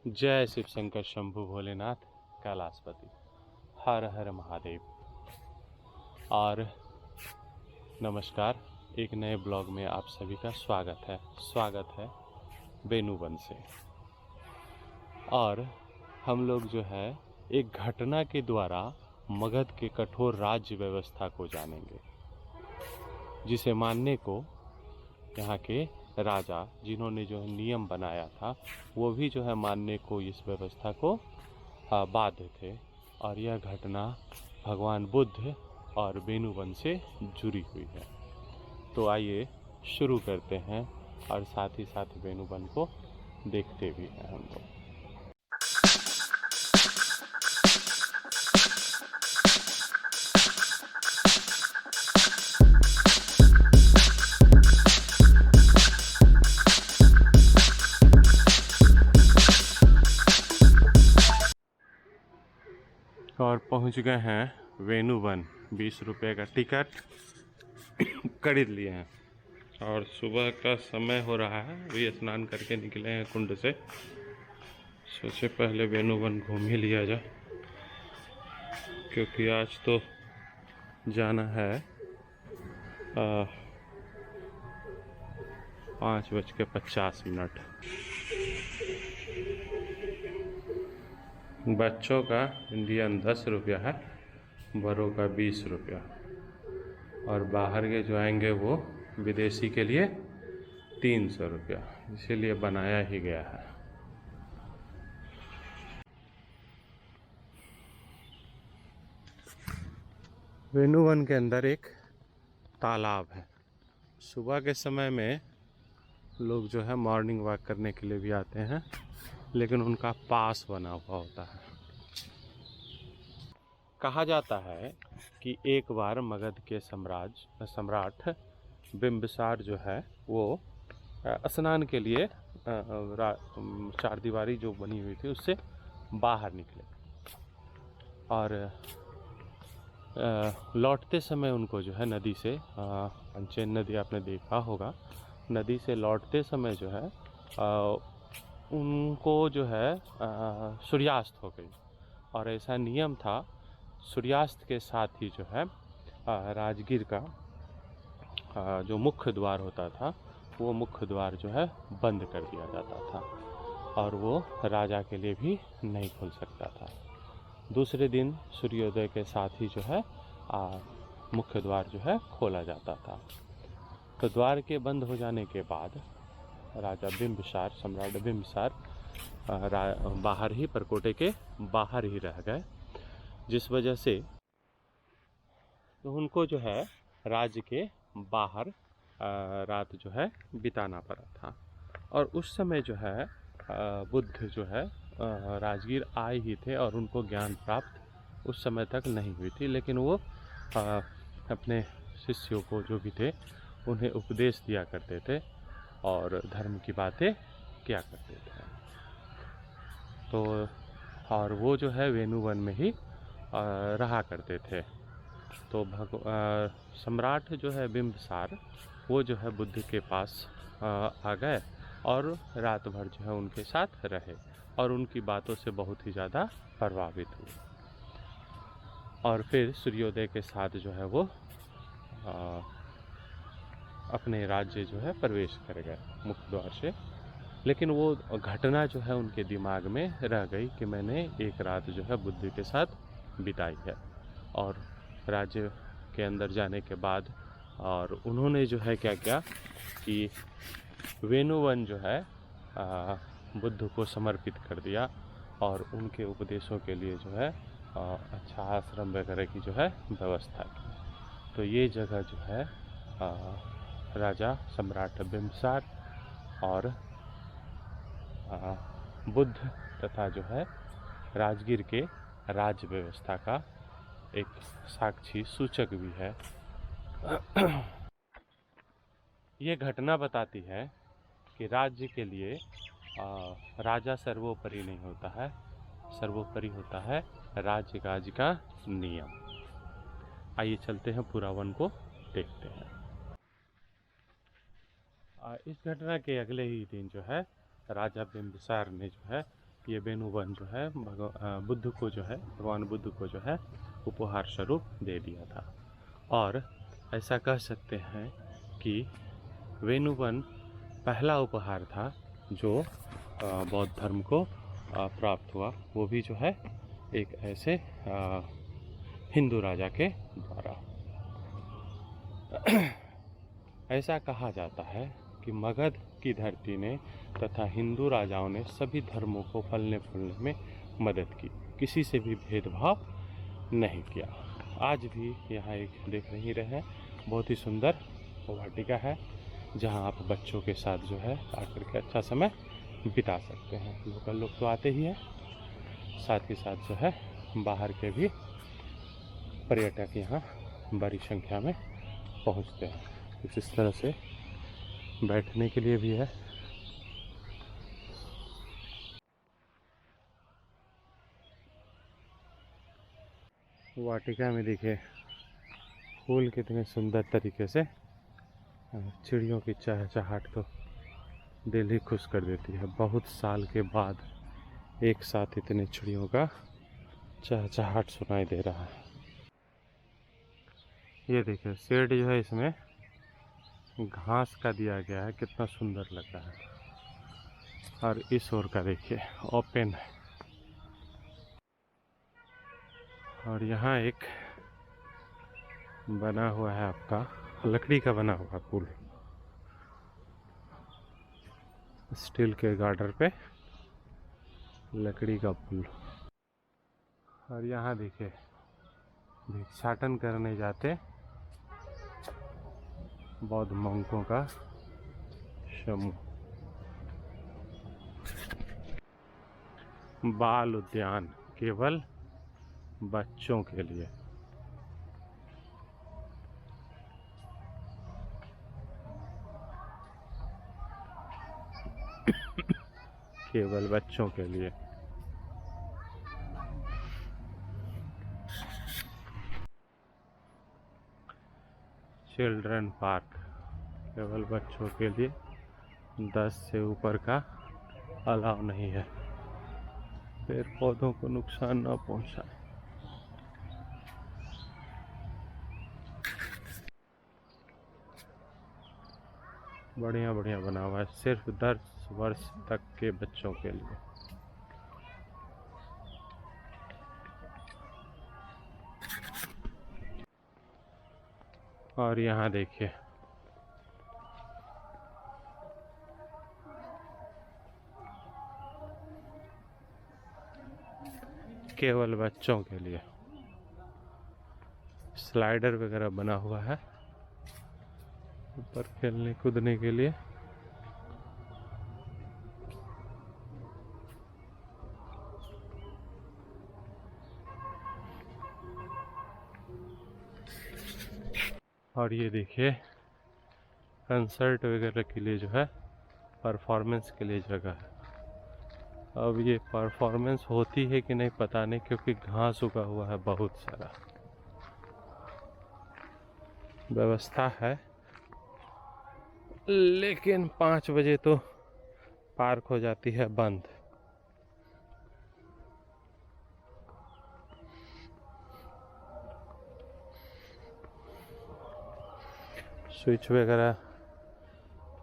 जय शिव शंकर शंभु भोलेनाथ कैलाशपति। हर हर महादेव। और नमस्कार, एक नए ब्लॉग में आप सभी का स्वागत है बेनूवन से। और हम लोग जो है एक घटना के द्वारा मगध के कठोर राज्य व्यवस्था को जानेंगे, जिसे मानने को यहाँ के राजा, जिन्होंने जो है नियम बनाया था, वो भी जो है मानने को इस व्यवस्था को बाध्य थे। और यह घटना भगवान बुद्ध और बेनूवन से जुड़ी हुई है। तो आइए शुरू करते हैं और साथ ही साथ बेनूवन को देखते भी हैं हम लोग। और पहुंच गए हैं वेणुवन। 20 रुपये का टिकट खरीद लिए हैं और सुबह का समय हो रहा है। अभी स्नान करके निकले हैं कुंड से। सोचे पहले वेणुवन घूम ही लिया जाए, क्योंकि आज तो जाना है 5:50। बच्चों का इंडियन 10 रुपया है, बड़ों का 20 रुपया। और बाहर के जो आएंगे वो विदेशी के लिए 300 रुपया, इसीलिए बनाया ही गया है। वेणुवन के अंदर एक तालाब है। सुबह के समय में लोग जो है मॉर्निंग वॉक करने के लिए भी आते हैं, लेकिन उनका पास बना हुआ होता है। कहा जाता है कि एक बार मगध के सम्राट बिंबिसार जो है वो स्नान के लिए चारदीवारी जो बनी हुई थी उससे बाहर निकले, और लौटते समय उनको जो है नदी से, पंचेन नदी आपने देखा होगा, नदी से लौटते समय जो है उनको जो है सूर्यास्त हो गई। और ऐसा नियम था, सूर्यास्त के साथ ही जो है राजगीर का जो मुख्य द्वार होता था, वो मुख्य द्वार जो है बंद कर दिया जाता था और वो राजा के लिए भी नहीं खुल सकता था। दूसरे दिन सूर्योदय के साथ ही जो है मुख्य द्वार जो है खोला जाता था। तो द्वार के बंद हो जाने के बाद राजा बिंबिसार, सम्राट बिंबिसार बाहर ही, परकोटे के बाहर ही रह गए, जिस वजह से तो उनको जो है राज्य के बाहर रात जो है बिताना पड़ा था। और उस समय जो है बुद्ध जो है राजगीर आए ही थे और उनको ज्ञान प्राप्त उस समय तक नहीं हुई थी, लेकिन वो अपने शिष्यों को जो भी थे उन्हें उपदेश दिया करते थे और धर्म की बातें किया करते थे। तो और वो जो है वेणुवन में ही रहा करते थे। तो सम्राट जो है बिंबिसार, वो जो है बुद्ध के पास आ गए और रात भर जो है उनके साथ रहे और उनकी बातों से बहुत ही ज़्यादा प्रभावित हुए। और फिर सूर्योदय के साथ जो है वो अपने राज्य जो है प्रवेश कर गए मुख्य द्वार से। लेकिन वो घटना जो है उनके दिमाग में रह गई कि मैंने एक रात जो है बुद्ध के साथ बिताई है। और राज्य के अंदर जाने के बाद और उन्होंने जो है क्या किया कि वेणुवन जो है बुद्ध को समर्पित कर दिया और उनके उपदेशों के लिए जो है अच्छा आश्रम वगैरह की जो है व्यवस्था की। तो ये जगह जो है राजा सम्राट बिंबिसार और बुद्ध तथा जो है राजगीर के राज्य व्यवस्था का एक साक्षी सूचक भी है। ये घटना बताती है कि राज्य के लिए राजा सर्वोपरि नहीं होता है, सर्वोपरि होता है राज्य काज का नियम। आइए चलते हैं, पूरा वन को देखते हैं। इस घटना के अगले ही दिन जो है राजा बिंबिसार ने जो है ये वेणुवन जो है बुद्ध को जो है, भगवान बुद्ध को जो है उपहार स्वरूप दे दिया था। और ऐसा कह सकते हैं कि वेणुवन पहला उपहार था जो बौद्ध धर्म को प्राप्त हुआ, वो भी जो है एक ऐसे हिंदू राजा के द्वारा। ऐसा कहा जाता है कि मगध की धरती ने तथा हिंदू राजाओं ने सभी धर्मों को फलने फूलने में मदद की, किसी से भी भेदभाव नहीं किया। आज भी यहाँ एक देख नहीं रहे हैं, बहुत ही सुंदर वाटिका है जहाँ आप बच्चों के साथ जो है आकर के अच्छा समय बिता सकते हैं। लोकल लोग तो आते ही हैं, साथ ही साथ जो है बाहर के भी पर्यटक यहाँ बड़ी संख्या में पहुँचते हैं। कुछ इस तरह से बैठने के लिए भी है। वाटिका में देखिए फूल कितने सुंदर तरीके से, चिड़ियों की चहचहाट तो दिल ही खुश कर देती है। बहुत साल के बाद एक साथ इतने चिड़ियों का चहचहाट सुनाई दे रहा है। ये देखिए शेड जो है इसमें घास का दिया गया है, कितना सुंदर लग रहा है। और इस ओर का देखिए ओपन है। और यहाँ एक बना हुआ है आपका लकड़ी का बना हुआ पुल, स्टील के गार्डर पे लकड़ी का पुल। और यहाँ देखिए भिक्षाटन करने जाते बौद्ध मंकों का समूह। बाल उद्यान केवल बच्चों के लिए। केवल बच्चों के लिए। चिल्ड्रन पार्क केवल बच्चों के लिए, 10 से ऊपर का अलाउ नहीं है। पेड़ पौधों को नुकसान न पहुंचाए। बढ़िया बढ़िया बना हुआ है, सिर्फ 10 वर्ष तक के बच्चों के लिए। और यहाँ देखिए केवल बच्चों के लिए स्लाइडर वगैरह बना हुआ है ऊपर खेलने कूदने के लिए। और ये देखिए कंसर्ट वगैरह के लिए जो है, परफॉर्मेंस के लिए जगह है। अब ये परफॉर्मेंस होती है कि नहीं पता नहीं, क्योंकि घास उगा हुआ है बहुत सारा। व्यवस्था है लेकिन 5 बजे तो पार्क हो जाती है बंद। स्विच वगैरह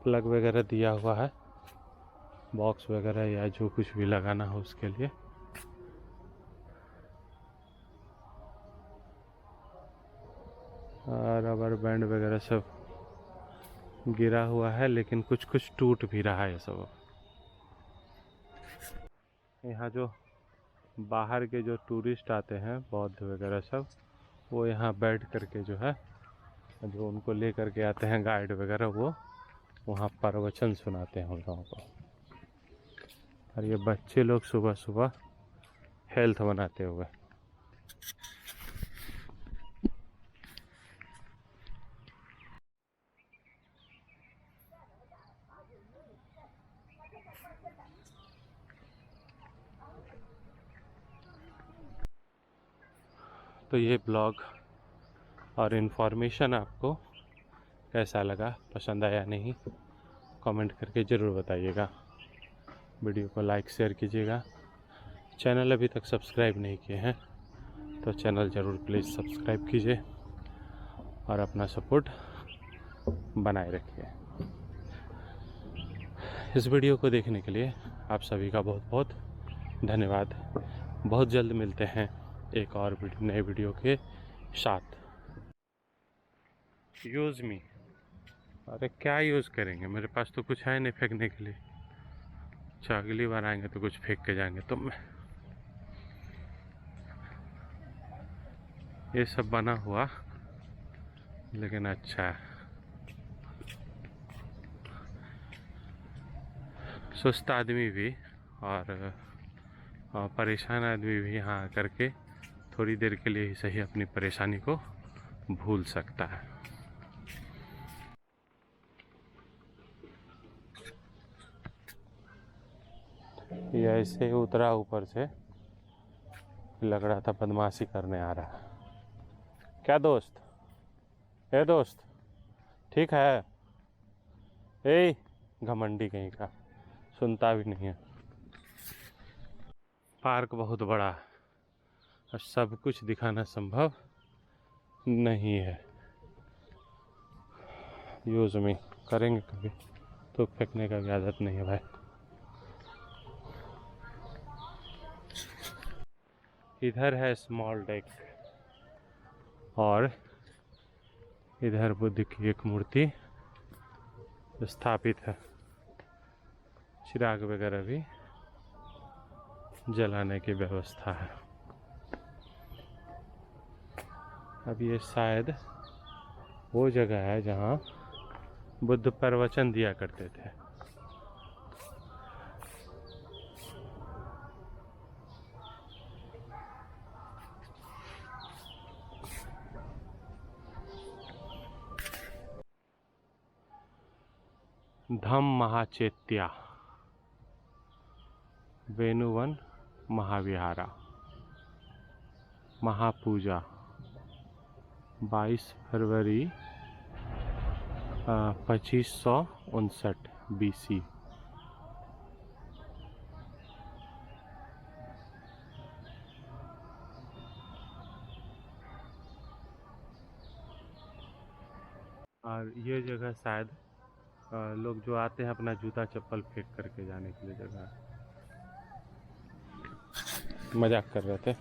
प्लग वगैरह दिया हुआ है, बॉक्स वगैरह या जो कुछ भी लगाना हो उसके लिए। रबर बैंड वगैरह सब गिरा हुआ है, लेकिन कुछ कुछ टूट भी रहा है सब। यहाँ जो बाहर के जो टूरिस्ट आते हैं बौद्ध वगैरह सब, वो यहाँ बैठ करके जो है, जो उनको ले करके आते हैं गाइड वगैरह, वो वहाँ प्रवचन सुनाते हैं उन लोगों को। और ये बच्चे लोग सुबह सुबह हेल्थ बनाते हुए। तो ये ब्लॉग और इन्फॉर्मेशन आपको कैसा लगा, पसंद आया नहीं, कमेंट करके ज़रूर बताइएगा। वीडियो को लाइक शेयर कीजिएगा, चैनल अभी तक सब्सक्राइब नहीं किए हैं तो चैनल ज़रूर प्लीज़ सब्सक्राइब कीजिए और अपना सपोर्ट बनाए रखिए। इस वीडियो को देखने के लिए आप सभी का बहुत बहुत धन्यवाद। बहुत जल्द मिलते हैं एक और नए वीडियो के साथ। यूज़ मी, अरे क्या यूज़ करेंगे, मेरे पास तो कुछ है नहीं फेंकने के लिए। अच्छा अगली बार आएंगे तो कुछ फेंक के जाएंगे। तो ये सब बना हुआ लेकिन अच्छा है। सुस्त आदमी भी और परेशान आदमी भी यहाँ आकर के थोड़ी देर के लिए ही सही अपनी परेशानी को भूल सकता है। ये ऐसे उतरा ऊपर से, लग रहा था बदमाशी करने आ रहा है। क्या दोस्त, ए दोस्त ठीक है? ए घमंडी कहीं का, सुनता भी नहीं है। पार्क बहुत बड़ा है और सब कुछ दिखाना संभव नहीं है। यूज़ में करेंगे कभी तो फेंकने का भी आदत नहीं है भाई। इधर है स्मॉल डेक और इधर बुद्ध की एक मूर्ति स्थापित है। चिराग वगैरह भी जलाने की व्यवस्था है। अब ये शायद वो जगह है जहाँ बुद्ध प्रवचन दिया करते थे। धम्म महाचेत्या वेणुवन महाविहारा महापूजा 22 फरवरी 2559 BC। और ये जगह शायद लोग जो आते हैं अपना जूता चप्पल फेंक करके जाने के लिए जगह है। मजाक कर रहे थे।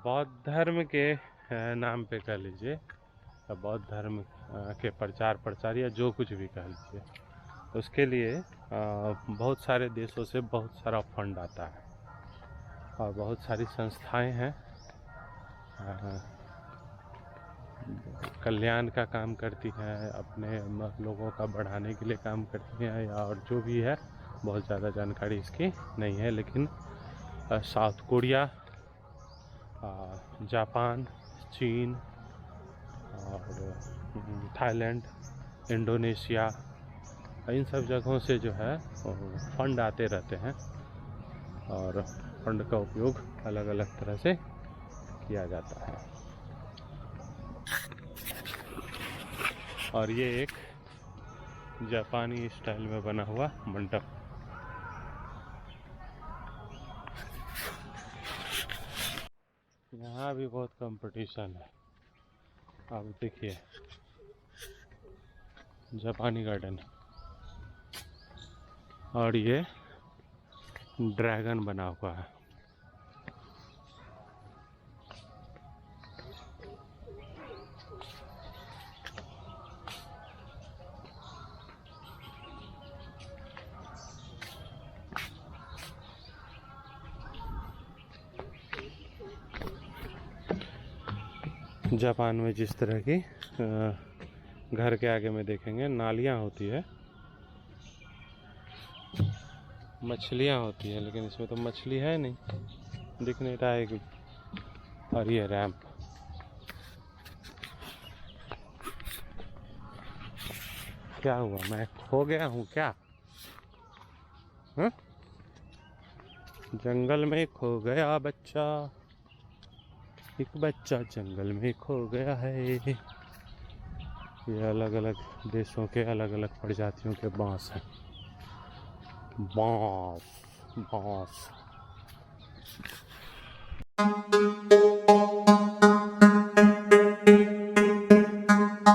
बौद्ध धर्म के नाम पे कह लीजिए, बौद्ध धर्म के प्रचार प्रसार या जो कुछ भी कह लीजिए, उसके लिए बहुत सारे देशों से बहुत सारा फंड आता है और बहुत सारी संस्थाएं हैं कल्याण का काम करती हैं, अपने लोगों का बढ़ाने के लिए काम करती हैं या और जो भी है। बहुत ज़्यादा जानकारी इसकी नहीं है, लेकिन साउथ कोरिया, जापान, चीन और थाईलैंड, इंडोनेशिया, इन सब जगहों से जो है फंड आते रहते हैं और फंड का उपयोग अलग अलग तरह से किया जाता है। और ये एक जापानी स्टाइल में बना हुआ मंडप। यहाँ भी बहुत कंपटीशन है। आप देखिए जापानी गार्डन और ये ड्रैगन बना हुआ है। जापान में जिस तरह की घर के आगे में देखेंगे नालियाँ होती है, मछलियाँ होती है, लेकिन इसमें तो मछली है नहीं, दिख नहीं रहा है। और ये रैंप, क्या हुआ, मैं खो गया हूँ क्या? जंगल में खो गया बच्चा, एक बच्चा जंगल में खो गया है। ये अलग अलग देशों के अलग अलग प्रजातियों के बांस हैं। बांस बांस।